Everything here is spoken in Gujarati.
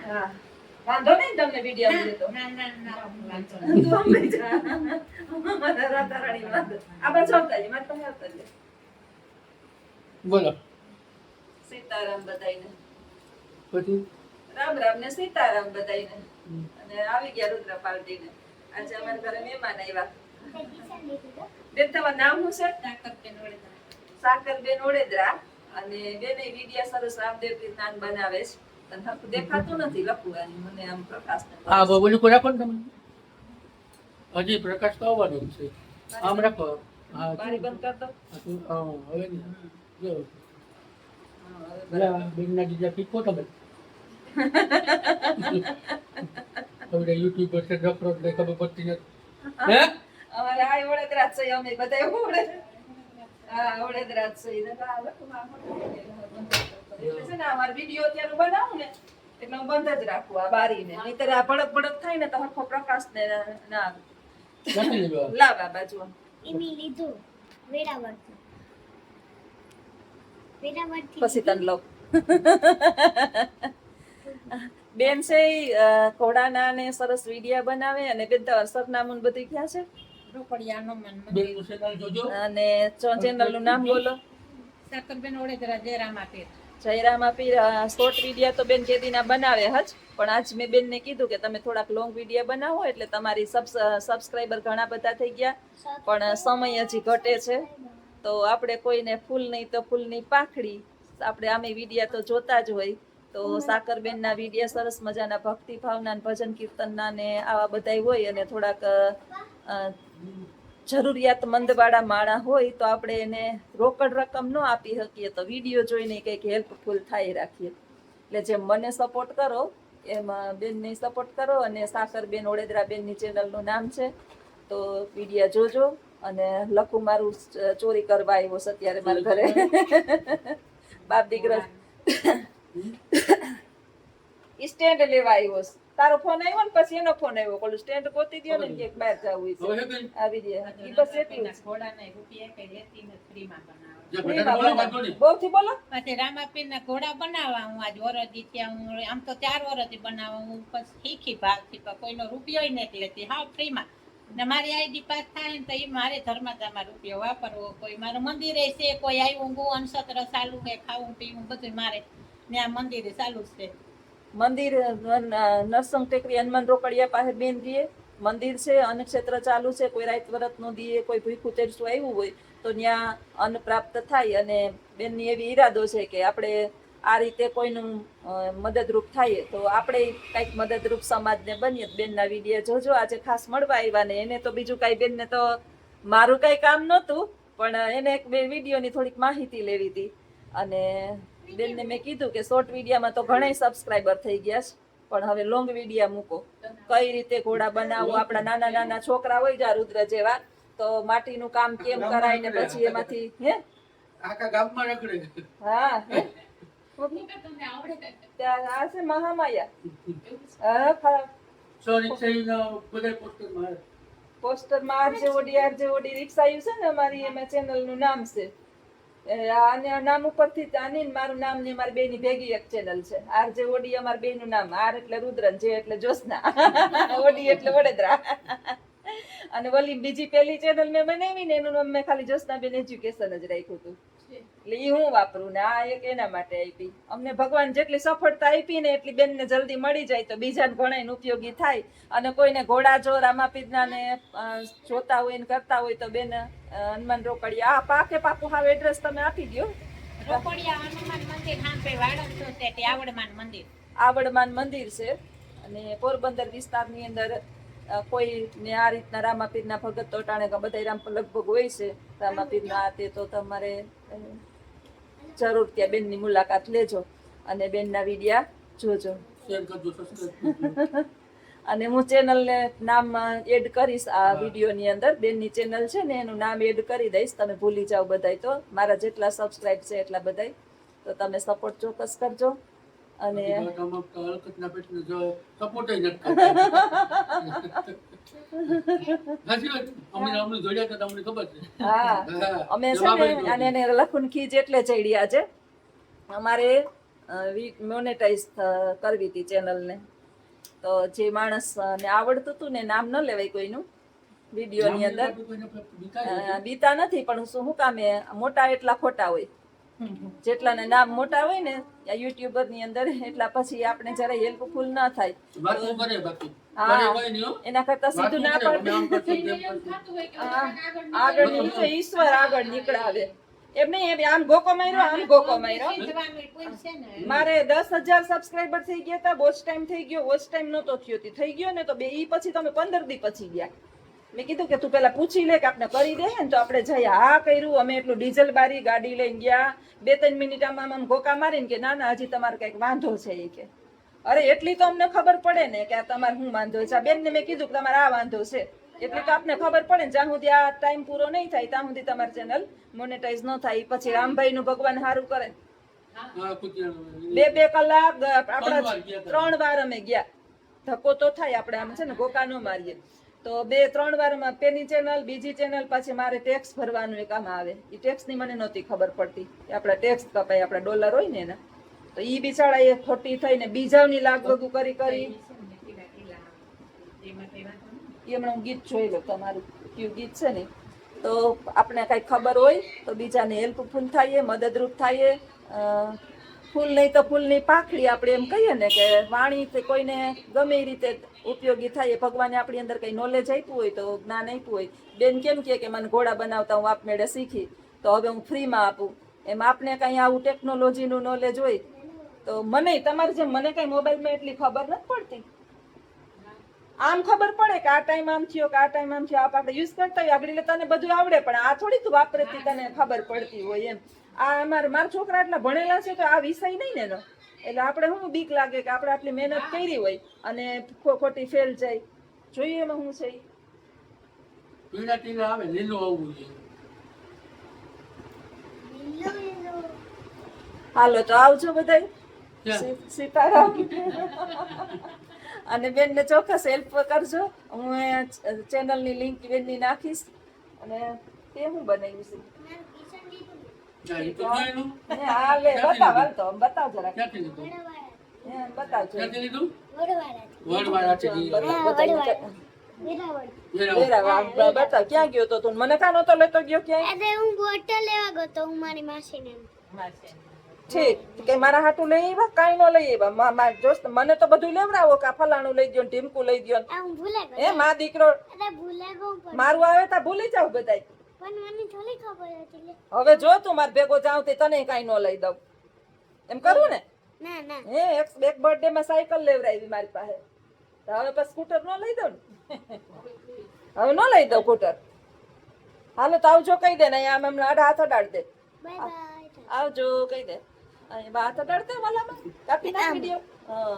હા વાંધો નહીં તમને વિડીયો મળે તો બોલો સીતારામ બધાઈને પછી રામ રામ ને સીતારામ બધાઈને અને આવી ગયા રુદ્ર પાર્ટી ને આજે અમારા ઘરે મહેમાન આવ્યા બેન તમારું નામ શું છે સાકરબેન ઓડેદરા અને બેને વિડિયા સરસ રામદેવ નાન બનાવે છે તને હરખું દેખાતું નથી લખવાની મને આમ પ્રકાશ હા બોલું કોઈ રાખો ને તમે હજી પ્રકાશ તો આવવાનો જ છે આમ રાખો હા બારી બંધ કર દો હવે જો બેનના બીજા પીકો તમે હવે યુટ્યુબર છે ડફરો ને ખબર પડતી નથી હે અમારે આ ઓડેદરા જ છે અમે બધા ઓડે હા ઓડેદરા જ છે એટલે છે ને અમાર વિડિયો અત્યારે બનાવું ને એટલે હું બંધ જ રાખું આ બારીને નહીંતર આ ભડક ભડક થાય ને તો હરખો પ્રકાશ ને ના આવે નથી લેવા લાવ આ બાજુ એમી લીધું વેરાવળથી પછી તને લઉં બેન છે ઘોડાના ને સરસ વિડિયા બનાવે અને બેન તમારું સરનામું ને બધું ક્યાં છે બેનનું ચેનલ જોજો અને ચેનલ નું નામ બોલો સાકરબેન ઓડેદરા જયરામા પીર જયરામા પીર શોર્ટ વિડિયા તો બેન કેદીના બનાવે હજ પણ આજ મેં બેનને કીધું કે તમે થોડાક લોંગ વિડિયા બનાવો એટલે તમારી સબસ્ક્રાઇબર ઘણા બધા થઈ ગયા પણ સમય હજી ઘટે છે તો આપણે કોઈને ફૂલ નહીં તો ફૂલની પાંખડી આપણે આમે વિડિયા તો જોતા જ હોય તો સાકરબેનના વિડિયા સરસ મજાના ભક્તિ ભાવના ભજન કીર્તનના ને આવા બધાય હોય અને થોડાક જરૂરિયાતમંદ વાળા માણા હોય તો આપણે એને રોકડ રકમ ન આપી શકીએ તો વિડીયો જોઈને કંઈક હેલ્પફુલ થાય રાખીએ એટલે જેમ મને સપોર્ટ કરો એમ બેનને સપોર્ટ કરો અને સાકરબેન ઓડેદરા બેનની ચેનલનું નામ છે તો વિડીયા જોજો અને લખું મારું ચોરી કરવા આવ્યો છે અત્યારે મારા ઘરે બાપ દીકરા સ્ટેન્ડ લેવા આવ્યો છે તારો ફોન આવ્યો ને પછી એનો ફોન આવ્યો કોલું સ્ટેન્ડ ગોતી દ્યો ને કે બહાર જવું છે આવી જાય ઈ બસ એટલું જ. ઘોડાના રૂપિયા કઈ લેતી નથી ફ્રીમાં બનાવવા જે બધાને બોલો વાંધો નહીં બહુથી બોલો પછી રામાપીરના ઘોડા બનાવવા હું આજ વરદી ત્યાં હું આમ તો 4 વર્ષથી બનાવવા હું પછી શીખી ભાગથી પણ કોઈનો રૂપિયો નથી લેતી હાવ ફ્રીમાં ને મારી આઈડી પાસ થાય ને તો એ મારે ધર્માદામાં રૂપિયો વાપરવો કોઈ મારું મંદિરે છે કોઈ આવ્યું ગુ અનસત્ર ચાલુ કે ખાવું પીવું બધું મારે ને આ મંદિરે ચાલુ છે મંદિર નરસંગ ટેકરી હનુમાન રોકડિયા પાસે બેન દીએ મંદિર છે અન્નક્ષેત્ર ચાલુ છે કોઈ રાત વરત નો દીએ કોઈ ભૂખું તેરસું આવ્યું હોય તો ત્યાં અન્ન પ્રાપ્ત થાય અને બેનની એવી ઈરાદો છે કે આપણે આ રીતે કોઈનું મદદરૂપ થાય તો આપણે કંઈક મદદરૂપ સમાજને બનીએ બેનના વિડીયો જોજો આજે ખાસ મળવા આવ્યા ને એને તો બીજું કાંઈ બેનને તો મારું કાંઈ કામ નહોતું પણ એને એક બે વિડીયોની થોડીક માહિતી લેવી હતી અને બેનને મેં કીધું કે શોર્ટ વિડીયામાં તો ઘણા સબસ્ક્રાઈબર થઈ ગયા છે પણ હવે લોંગ વિડીયા મૂકો કઈ રીતે ઘોડા બનાવવું આપણા નાના નાના છોકરા હોય જા રુદ્ર જેવા તો માટીનું કામ કેમ કરાય ને પછી એમાંથી હે આખા ગામમાં રખડે હા હે? ત્યાં આ છે મહામાયા હા ખરા સોરી સહીનો બધા પોસ્ટરમાં પોસ્ટરમાં આરજે ઓડી રિક્ષા આવ્યું છે ને અમારી એમાં ચેનલનું નામ છે આના નામ ઉપરથી આની ને મારું નામ ને મારી બેની ભેગી એક ચેનલ છે આરજે ઓડી અમારી બેનું નામ આર એટલે રુદ્રન જે એટલે જ્યોત્સના ઓડી એટલે વડોદરા અને ઓલી બીજી પેલી ચેનલ મેં બનાવી ને એનું નામ મેં ખાલી જ્યોત્સનાબેન એજ્યુકેશન જ રાખ્યું હતું એટલે એ હું વાપરું ને આ એક એના માટે આપી અમને ભગવાન જેટલી સફળતા આપી ને એટલી બેનને જલ્દી મળી જાય તો બીજાને ઘણા ઉપયોગી થાય અને કોઈને ઘોડા જો રામાપીરના ને જોતા હોય ને કરતા હોય તો બેન હનુમાન રોકડિયા આ પાકે પાકું હાવ એડ્રેસ તમે આપી દો રોકડિયા હનુમાન મંદિર હાંપે વાડક સોસાયટી આવડમાન મંદિર આવડમાન મંદિર છે અને પોરબંદર વિસ્તારની અંદર કોઈ ને આ રીતના રામાપીરના ભગત તો ટાણે બધા રામ લગભગ હોય છે રામાપીરના આ તે તો તમારે જરૂર ત્યાં બેનની મુલાકાત લેજો અને બેનના વિડિયા જોજો શેર કરજો સબસ્ક્રાઇબ અને હું ચેનલને નામ એડ કરીશ આ વિડીયોની અંદર બેનની ચેનલ છે ને એનું નામ એડ કરી દઈશ તમે ભૂલી જાઓ બધાય તો મારા જેટલા સબસ્ક્રાઇબ છે એટલા બધાય તો તમે સપોર્ટ ચોક્કસ કરજો અને હલકતના પેટને જો સપોર્ટ જ નથી અમને જોડ્યા હતા તમને ખબર છે હા અમે છે ને અને એને લખુન ખીજ એટલે ચડ્યા છે અમારે મોનેટાઈઝ કરવી હતી ચેનલને. તો જે માણસને આવડતું હતું ને, નામ ન લેવાય કોઈનું વિડીયોની અંદર, બીતા નથી, પણ શું કામે મોટા એટલા ખોટા હોય. જેટલાને નામ મોટા હોય ને યુટ્યુબર ની અંદર, એટલા પછી આપણે જયારે હેલ્પફુલ ના થાય. એના કરતા સીધું ના પાડે, આગળ નીકળે, ઈશ્વર આગળ નીકળાવે. એમ નહીં, એમ આમ ગોકો માર્યો, આમ ગોકો માર્યો. મારે 10,000 સબસ્ક્રાઇબર થઈ ગયા હતા, વોચ ટાઈમ થઈ ગયો, વોચ ટાઈમ નતો થયો, થઈ ગયો ને તો ઈ પછી તમે 15 દી પછી ગયા. મેં કીધું કે તું પેલા પૂછી લે કે આપણે કરી દે ને તો આપણે જઈએ. હા કર્યું, અમે એટલું ડીઝલ બારી ગાડી લઈને ગયા. 2-3 મિનિટ આમ ગોકા મારીને કે ના ના, હજી તમારે કઈક વાંધો છે એ કે. અરે એટલી તો અમને ખબર પડે ને કે આ તમારે શું વાંધો છે. આ બેનને મેં કીધું કે તમારે આ વાંધો છે, એટલી તો આપને ખબર પડે ને. જ્યાં સુધી આ ટાઈમ પૂરો નહીં થાય ત્યાં સુધી તમારી ચેનલ મોનેટાઈઝ ન થાય. પછી રામભાઈ નું ભગવાન સારું કરે, 2 કલાક આપડા 3 વાર અમે ગયા. ધક્કો તો થાય, આપણે આમ છે ને ગોકા ન મારીએ તો 2-3 વારમાં પેલી ચેનલ, બીજી ચેનલ, પછી મારે ટેક્સ ભરવાનું એક આમ આવે. એ ટેક્સ ની મને નહોતી ખબર પડતી કે આપડા ટેક્સ કપાય, આપડા ડોલર હોય ને એના. તો ઈ બિચારા એ ખોટી થઈને બીજાની લાગવગું કરી એમણે હું ગીત જોઈ લો તમારું કયું ગીત છે ને. તો આપણે કઈ ખબર હોય તો બીજાને હેલ્પફુલ થાય, મદદરૂપ થાય. ફૂલ નહીં તો ફૂલની પાંખડી, આપણે એમ કહીએ ને કે વાણી કોઈને ગમે એ રીતે ઉપયોગી થાય. ભગવાને આપણી અંદર કઈ નોલેજ આપ્યું હોય તો, જ્ઞાન આપ્યું હોય. બેન કેમ કે મને ઘોડા બનાવતા હું આપમેળે શીખી, તો હવે હું ફ્રીમાં આપું. એમ આપને કઈ આવું ટેકનોલોજીનું નોલેજ હોય તો મને, તમારે જેમ મને કઈ મોબાઈલમાં એટલી ખબર નથી પડતી. આમ ખબર પડે કે આ ટાઈમ આમ થયો, કે આ ટાઈમ આમ થયો. આપણે યુઝ કરતા હોય આગળ તને બધું આવડે, પણ આ થોડી તું વાપરતી તને ખબર પડતી હોય એમ. આ મારા છોકરા એટલા ભણેલા છે તો આ વિષય નહીં ને એનો, એટલે આપણે શું બીક લાગે કે આપણે આટલી મહેનત કરી હોય અને ખોટી ફેલ જાય. જોઈએ એમાં શું છે. પીળા ટીલા આવે, લીલું આવવું જોઈએ. હાલો તો આવજો બધાય. સીતારામ. અને બેન ને ચોક્કસ હેલ્પ કરજો. હું ચેનલની લિંક બેનની નાખીશ. અને તે હું બનાવ્યું છે બતાવ જરા, બતાવજો. બતાવ ક્યાં ગયો તો તું? મને કાં નતો લેતો ગયો ક્યાંય? હું બોટલ લેવા ગયો તો હું મારી માસીને. ઠીક, કે મારા હાટું લઈ આવ્યા? કાંઈ ન લઈ આવ્યા. મારા દોસ્ત મને તો બધું લેવડાવો કે ફલાણું લઈ ગયો, ઢીમકું લઈ ગયો. હું ભૂલે ગયો. એ મા દીકરો ભૂલે ગયો. મારું આવે તા ભૂલી જાવ બધાય. પણ મને થોડી ખબર હતી. હવે જો તું માર ભેગો જાવ તે તને કાંઈ ન લઈ દઉં એમ કરું ને? ના ના. હે એક બર્થડે માં સાયકલ લેવડાવી મારી પાસે, તો હવે પછી સ્કૂટર ન લઈ દઉં ને? હવે ન લઈ દઉં સ્કૂટર. હાલો તો આવજો કહી દે ને. આમ એમને હાથ અડાડ દે. Bye bye. આવજો કહી દે. હાથ અડાડ દે. વાલામાં કાપી નાખ વિડીયો. હા.